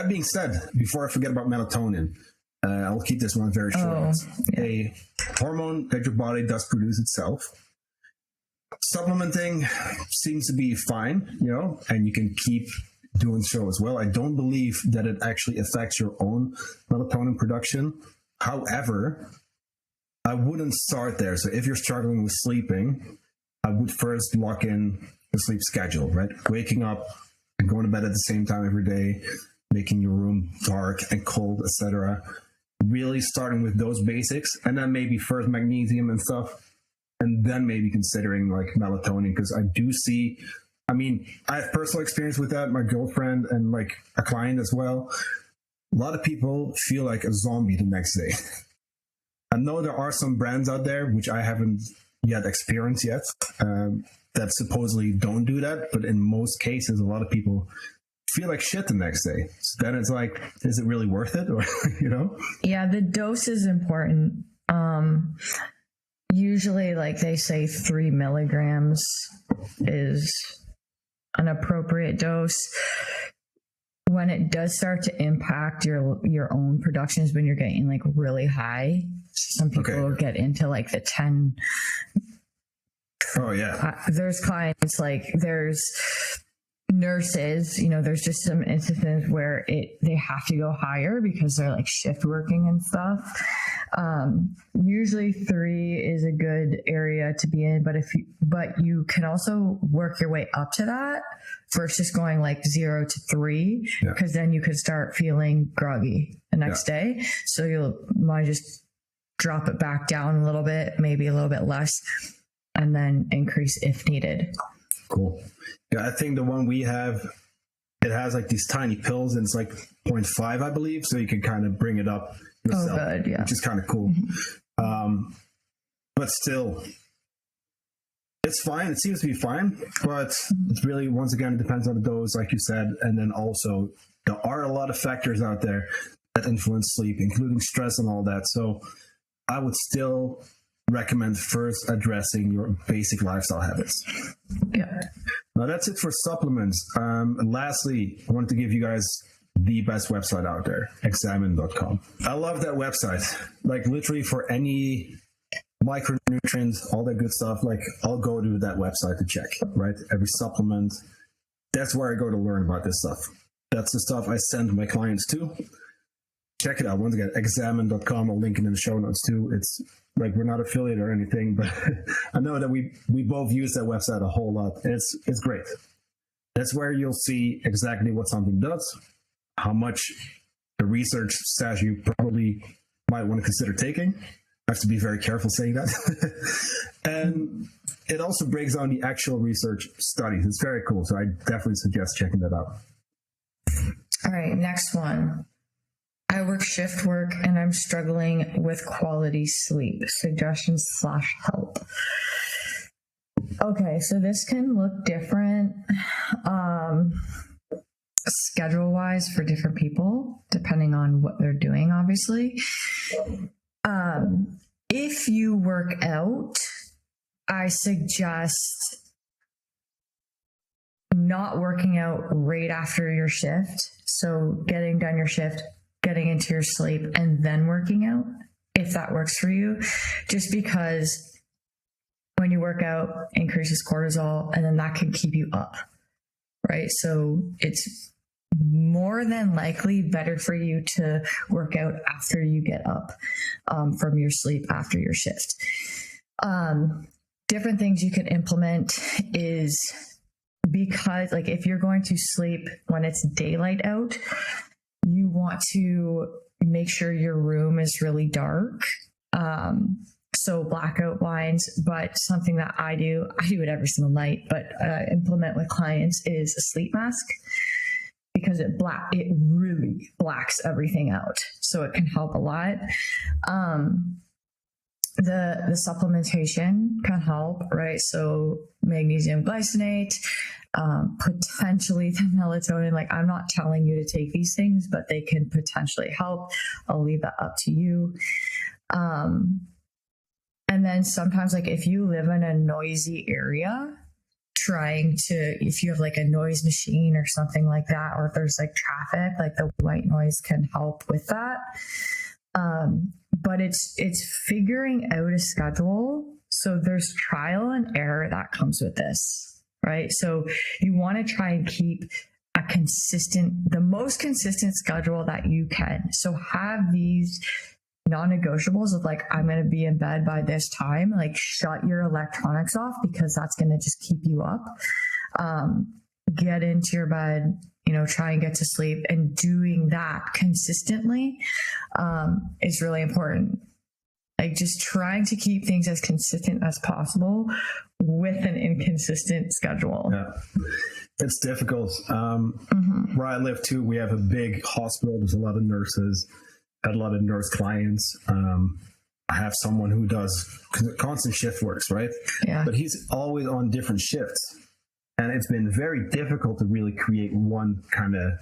That being said, before I forget about melatonin, I'll keep this one very short. It's a hormone that your body does produce itself. Supplementing seems to be fine, and you can keep doing so as well. I don't believe that it actually affects your own melatonin production. However, I wouldn't start there. So if you're struggling with sleeping, I would first lock in the sleep schedule, right? Waking up and going to bed at the same time every day, making your room dark and cold, etc. Really starting with those basics, and then maybe first magnesium and stuff, and then maybe considering like melatonin, because I do see, I have personal experience with that. My girlfriend and like a client as well. A lot of people feel like a zombie the next day. I know there are some brands out there, which I haven't yet experienced yet, that supposedly don't do that. But in most cases, a lot of people feel like shit the next day. So then it's like, is it really worth it? Or, Yeah, the dose is important. Usually, like they say 3 milligrams is an appropriate dose. When it does start to impact your own productions, when you're getting like really high, some people will get into like the 10. Oh yeah. There's clients, like there's nurses, there's just some instances where they have to go higher because they're like shift working and stuff. Usually 3 is a good area to be in, but you can also work your way up to that versus going like 0 to 3, because then you could start feeling groggy the next day. So you'll might just drop it back down a little bit, maybe a little bit less, and then increase if needed. Cool. Yeah, I think the one we have, it has like these tiny pills, and it's like 0.5, I believe, so you can kind of bring it up yourself, good, yeah. Which is kind of cool. But still, it's fine. It seems to be fine, but it's really, once again, it depends on the dose, like you said, and then also there are a lot of factors out there that influence sleep, including stress and all that. So I would still recommend first addressing your basic lifestyle habits. Yeah. Now that's it for supplements. Lastly, I wanted to give you guys the best website out there, examine.com. I love that website. Like literally for any micronutrients, all that good stuff, like I'll go to that website to check, right? Every supplement. That's where I go to learn about this stuff. That's the stuff I send my clients to. Check it out. Once again, examine.com. I'll link it in the show notes too. It's like, we're not affiliate or anything, but I know that we both use that website a whole lot. It's great. That's where you'll see exactly what something does, how much the research says you probably might want to consider taking. I have to be very careful saying that. And it also breaks down the actual research studies. It's very cool. So I definitely suggest checking that out. All right, next one. I work shift work and I'm struggling with quality sleep. Suggestions / help. Okay, so this can look different schedule-wise for different people, depending on what they're doing, obviously. If you work out, I suggest not working out right after your shift. So getting done your shift, getting into your sleep, and then working out, if that works for you. Just because when you work out, increases cortisol, and then that can keep you up, right? So it's more than likely better for you to work out after you get up from your sleep after your shift. Different things you can implement is, because like if you're going to sleep when it's daylight out, you want to make sure your room is really dark. So blackout blinds, but something that I do it every single night, but implement with clients is a sleep mask, because it really blacks everything out. So it can help a lot. The supplementation can help, right? So magnesium glycinate, potentially the melatonin. Like, I'm not telling you to take these things, but they can potentially help. I'll leave that up to you. And then sometimes, like if you live in a noisy area, trying to, if you have like a noise machine or something like that, or if there's like traffic, like the white noise can help with that. But it's figuring out a schedule. So there's trial and error that comes with this, right? So you want to try and keep the most consistent schedule that you can. So have these non-negotiables of like, I'm going to be in bed by this time, like shut your electronics off because that's going to just keep you up. Get into your bed, try and get to sleep, and doing that consistently is really important. Like just trying to keep things as consistent as possible with an inconsistent schedule. Yeah. It's difficult. Where I live too, we have a big hospital. There's a lot of nurses, had a lot of nurse clients. I have someone who does constant shift works, right? Yeah. But he's always on different shifts. And it's been very difficult to really create one kind of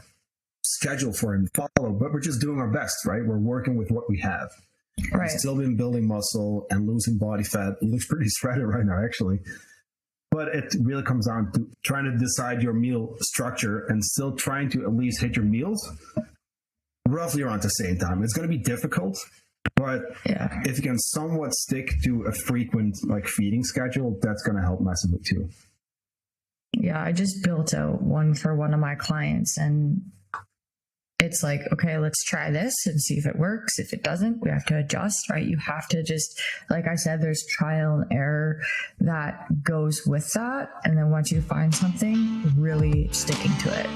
schedule for him to follow. But we're just doing our best, right? We're working with what we have. Right. He's still been building muscle and losing body fat. He looks pretty shredded right now, actually. But it really comes down to trying to decide your meal structure and still trying to at least hit your meals roughly around the same time. It's going to be difficult, but if you can somewhat stick to a frequent like feeding schedule, that's going to help massively too. Yeah, I just built out one for one of my clients, and it's like, okay, let's try this and see if it works. If it doesn't, we have to adjust, right? You have to just, like I said, there's trial and error that goes with that. And then once you find something, really sticking to it.